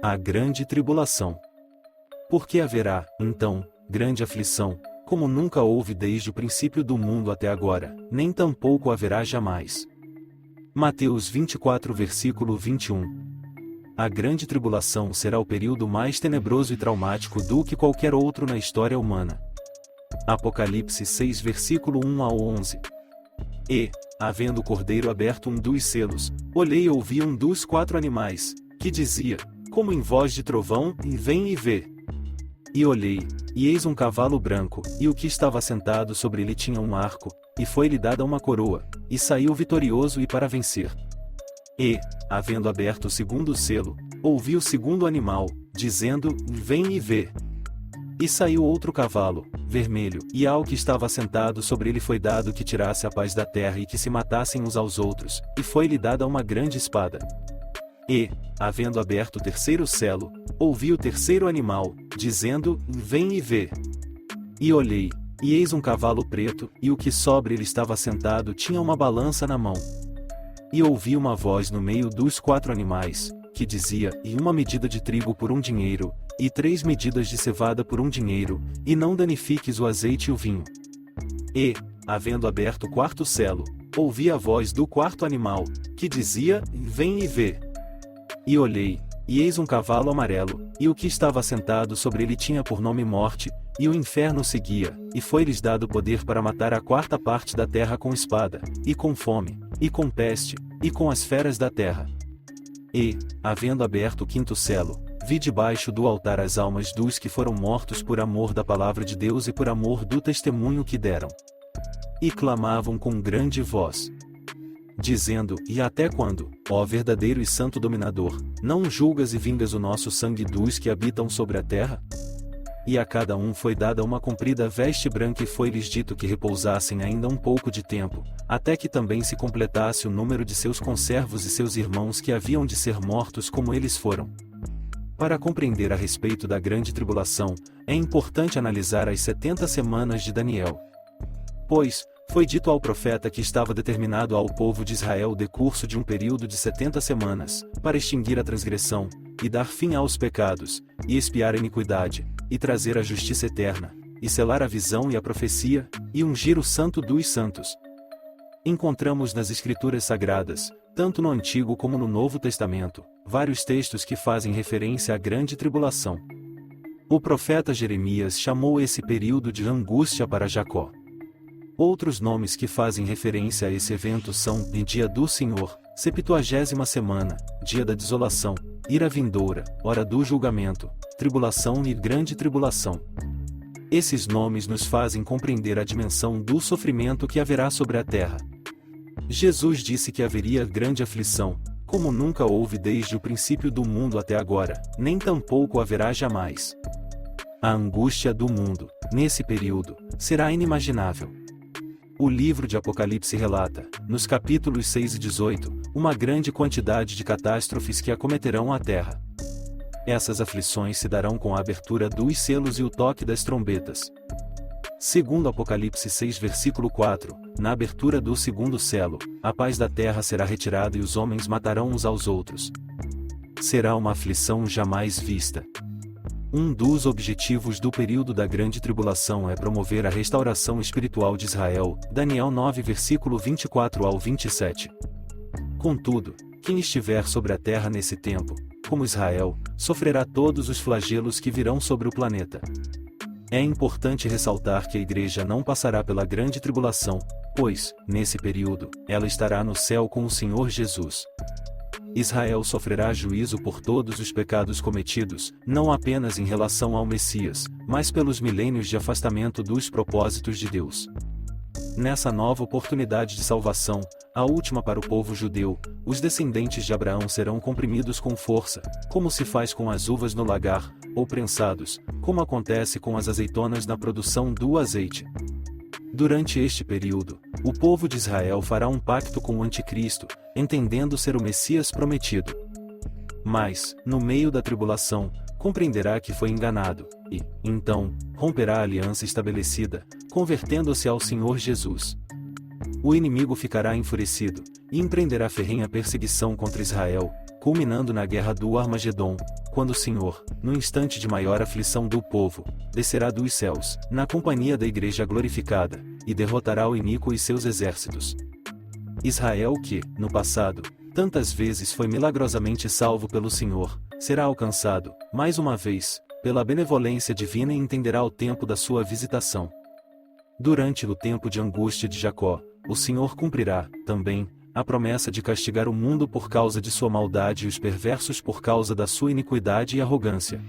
A grande tribulação. Porque haverá, então, grande aflição, como nunca houve desde o princípio do mundo até agora, nem tampouco haverá jamais. Mateus 24 versículo 21. A grande tribulação será o período mais tenebroso e traumático do que qualquer outro na história humana. Apocalipse 6 versículo 1 ao 11. E, havendo o cordeiro aberto um dos selos, olhei e ouvi um dos 4 animais, que dizia, como em voz de trovão, e vem e vê. E olhei, e eis um cavalo branco, e o que estava sentado sobre ele tinha um arco, e foi-lhe dada uma coroa, e saiu vitorioso e para vencer. E, havendo aberto o segundo selo, ouvi o segundo animal, dizendo, vem e vê. E saiu outro cavalo, vermelho, e ao que estava sentado sobre ele foi dado que tirasse a paz da terra e que se matassem uns aos outros, e foi-lhe dada uma grande espada. E, havendo aberto o terceiro selo, ouvi o terceiro animal, dizendo, vem e vê. E olhei, e eis um cavalo preto, e o que sobre ele estava sentado tinha uma balança na mão. E ouvi uma voz no meio dos 4 animais, que dizia, e uma medida de trigo por 1 dinheiro, e 3 medidas de cevada por 1 dinheiro, e não danifiques o azeite e o vinho. E, havendo aberto o quarto selo, ouvi a voz do quarto animal, que dizia, vem e vê. E olhei, e eis um cavalo amarelo, e o que estava sentado sobre ele tinha por nome Morte, e o inferno seguia, e foi-lhes dado poder para matar a 4ª parte da terra com espada, e com fome, e com peste, e com as feras da terra. E, havendo aberto o 5º selo, vi debaixo do altar as almas dos que foram mortos por amor da palavra de Deus e por amor do testemunho que deram. E clamavam com grande voz, dizendo, e até quando, ó verdadeiro e santo dominador, não julgas e vingas o nosso sangue dos que habitam sobre a terra? E a cada um foi dada uma comprida veste branca e foi-lhes dito que repousassem ainda um pouco de tempo, até que também se completasse o número de seus conservos e seus irmãos que haviam de ser mortos como eles foram. Para compreender a respeito da grande tribulação, é importante analisar as 70 semanas de Daniel. Pois, foi dito ao profeta que estava determinado ao povo de Israel o decurso de um período de 70 semanas, para extinguir a transgressão, e dar fim aos pecados, e expiar a iniquidade, e trazer a justiça eterna, e selar a visão e a profecia, e ungir o santo dos santos. Encontramos nas Escrituras Sagradas, tanto no Antigo como no Novo Testamento, vários textos que fazem referência à grande tribulação. O profeta Jeremias chamou esse período de angústia para Jacó. Outros nomes que fazem referência a esse evento são, Dia do Senhor, 70ª semana, Dia da Desolação, Ira Vindoura, Hora do Julgamento, Tribulação e Grande Tribulação. Esses nomes nos fazem compreender a dimensão do sofrimento que haverá sobre a terra. Jesus disse que haveria grande aflição, como nunca houve desde o princípio do mundo até agora, nem tampouco haverá jamais. A angústia do mundo, nesse período, será inimaginável. O livro de Apocalipse relata, nos capítulos 6 e 18, uma grande quantidade de catástrofes que acometerão a terra. Essas aflições se darão com a abertura dos selos e o toque das trombetas. Segundo Apocalipse 6 versículo 4, na abertura do segundo selo, a paz da terra será retirada e os homens matarão uns aos outros. Será uma aflição jamais vista. Um dos objetivos do período da grande tribulação é promover a restauração espiritual de Israel, Daniel 9 versículo 24 ao 27. Contudo, quem estiver sobre a terra nesse tempo, como Israel, sofrerá todos os flagelos que virão sobre o planeta. É importante ressaltar que a igreja não passará pela grande tribulação, pois, nesse período, ela estará no céu com o Senhor Jesus. Israel sofrerá juízo por todos os pecados cometidos, não apenas em relação ao Messias, mas pelos milênios de afastamento dos propósitos de Deus. Nessa nova oportunidade de salvação, a última para o povo judeu, os descendentes de Abraão serão comprimidos com força, como se faz com as uvas no lagar, ou prensados, como acontece com as azeitonas na produção do azeite. Durante este período, o povo de Israel fará um pacto com o Anticristo, entendendo ser o Messias prometido. Mas, no meio da tribulação, compreenderá que foi enganado, e, então, romperá a aliança estabelecida, convertendo-se ao Senhor Jesus. O inimigo ficará enfurecido, e empreenderá ferrenha perseguição contra Israel, culminando na guerra do Armagedon, quando o Senhor, no instante de maior aflição do povo, descerá dos céus, na companhia da igreja glorificada, e derrotará o iníquo e seus exércitos. Israel que, no passado, tantas vezes foi milagrosamente salvo pelo Senhor, será alcançado, mais uma vez, pela benevolência divina e entenderá o tempo da sua visitação. Durante o tempo de angústia de Jacó, o Senhor cumprirá, também, a promessa de castigar o mundo por causa de sua maldade e os perversos por causa da sua iniquidade e arrogância.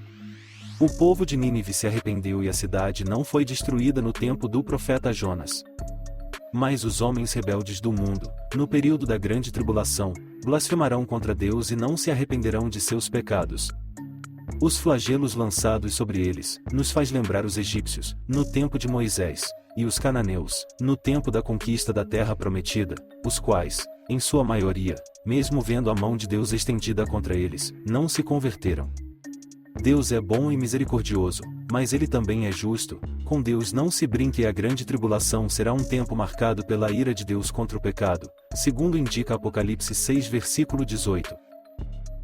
O povo de Nínive se arrependeu e a cidade não foi destruída no tempo do profeta Jonas. Mas os homens rebeldes do mundo, no período da grande tribulação, blasfemarão contra Deus e não se arrependerão de seus pecados. Os flagelos lançados sobre eles, nos faz lembrar os egípcios, no tempo de Moisés, e os cananeus, no tempo da conquista da terra prometida, os quais, em sua maioria, mesmo vendo a mão de Deus estendida contra eles, não se converteram. Deus é bom e misericordioso, mas ele também é justo. Com Deus não se brinque e a grande tribulação será um tempo marcado pela ira de Deus contra o pecado, segundo indica Apocalipse 6 versículo 18.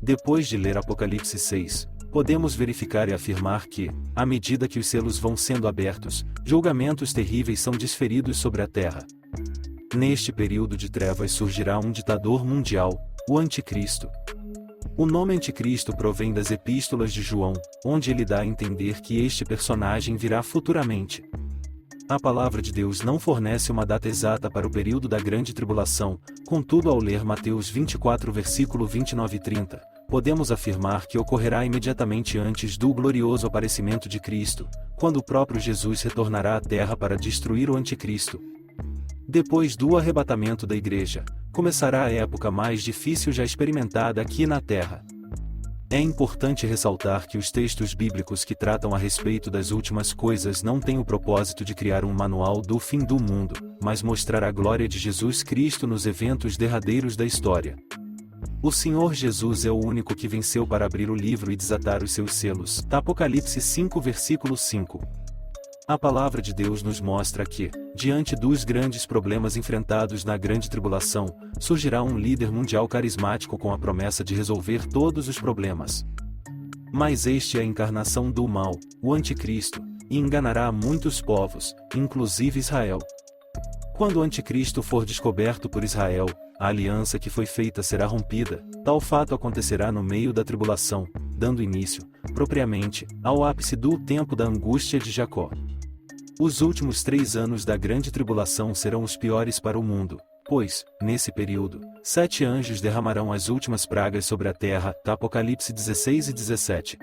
Depois de ler Apocalipse 6, podemos verificar e afirmar que, à medida que os selos vão sendo abertos, julgamentos terríveis são desferidos sobre a terra. Neste período de trevas surgirá um ditador mundial, o Anticristo. O nome Anticristo provém das epístolas de João, onde ele dá a entender que este personagem virá futuramente. A palavra de Deus não fornece uma data exata para o período da grande tribulação, contudo ao ler Mateus 24 versículo 29 e 30, podemos afirmar que ocorrerá imediatamente antes do glorioso aparecimento de Cristo, quando o próprio Jesus retornará à terra para destruir o Anticristo. Depois do arrebatamento da igreja, começará a época mais difícil já experimentada aqui na Terra. É importante ressaltar que os textos bíblicos que tratam a respeito das últimas coisas não têm o propósito de criar um manual do fim do mundo, mas mostrar a glória de Jesus Cristo nos eventos derradeiros da história. O Senhor Jesus é o único que venceu para abrir o livro e desatar os seus selos. Apocalipse 5 versículo 5. A palavra de Deus nos mostra que, diante dos grandes problemas enfrentados na grande tribulação, surgirá um líder mundial carismático com a promessa de resolver todos os problemas. Mas este é a encarnação do mal, o Anticristo, e enganará muitos povos, inclusive Israel. Quando o Anticristo for descoberto por Israel, a aliança que foi feita será rompida. Tal fato acontecerá no meio da tribulação, dando início, propriamente, ao ápice do tempo da angústia de Jacó. Os últimos 3 anos da grande tribulação serão os piores para o mundo, pois, nesse período, 7 anjos derramarão as últimas pragas sobre a terra. Apocalipse 16 e 17.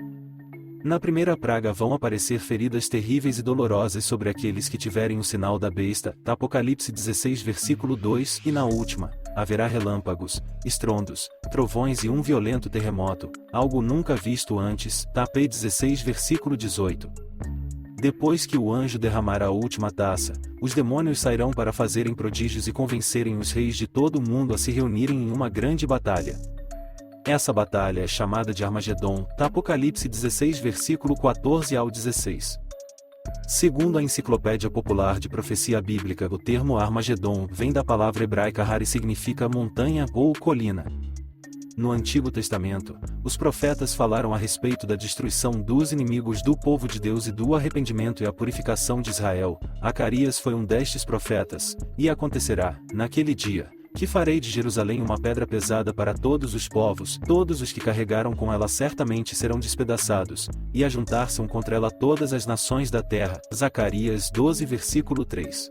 Na primeira praga vão aparecer feridas terríveis e dolorosas sobre aqueles que tiverem o sinal da besta. Apocalipse 16 versículo 2. E na última, haverá relâmpagos, estrondos, trovões e um violento terremoto, algo nunca visto antes. P 16 versículo 18. Depois que o anjo derramar a última taça, os demônios sairão para fazerem prodígios e convencerem os reis de todo o mundo a se reunirem em uma grande batalha. Essa batalha é chamada de Armagedon. Apocalipse 16 versículo 14 ao 16. Segundo a Enciclopédia Popular de Profecia Bíblica, o termo Armagedon vem da palavra hebraica Har e significa montanha ou colina. No Antigo Testamento, os profetas falaram a respeito da destruição dos inimigos do povo de Deus e do arrependimento e a purificação de Israel. Zacarias foi um destes profetas, e acontecerá, naquele dia, que farei de Jerusalém uma pedra pesada para todos os povos, todos os que carregaram com ela certamente serão despedaçados, e ajuntar-se contra ela todas as nações da terra. Zacarias 12 versículo 3.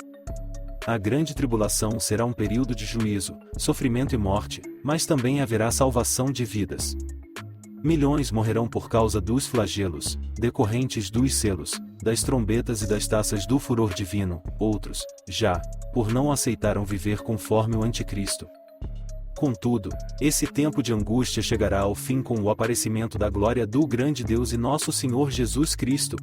A grande tribulação será um período de juízo, sofrimento e morte, mas também haverá salvação de vidas. Milhões morrerão por causa dos flagelos, decorrentes dos selos, das trombetas e das taças do furor divino. Outros, já, por não aceitaram viver conforme o Anticristo. Contudo, esse tempo de angústia chegará ao fim com o aparecimento da glória do grande Deus e nosso Senhor Jesus Cristo.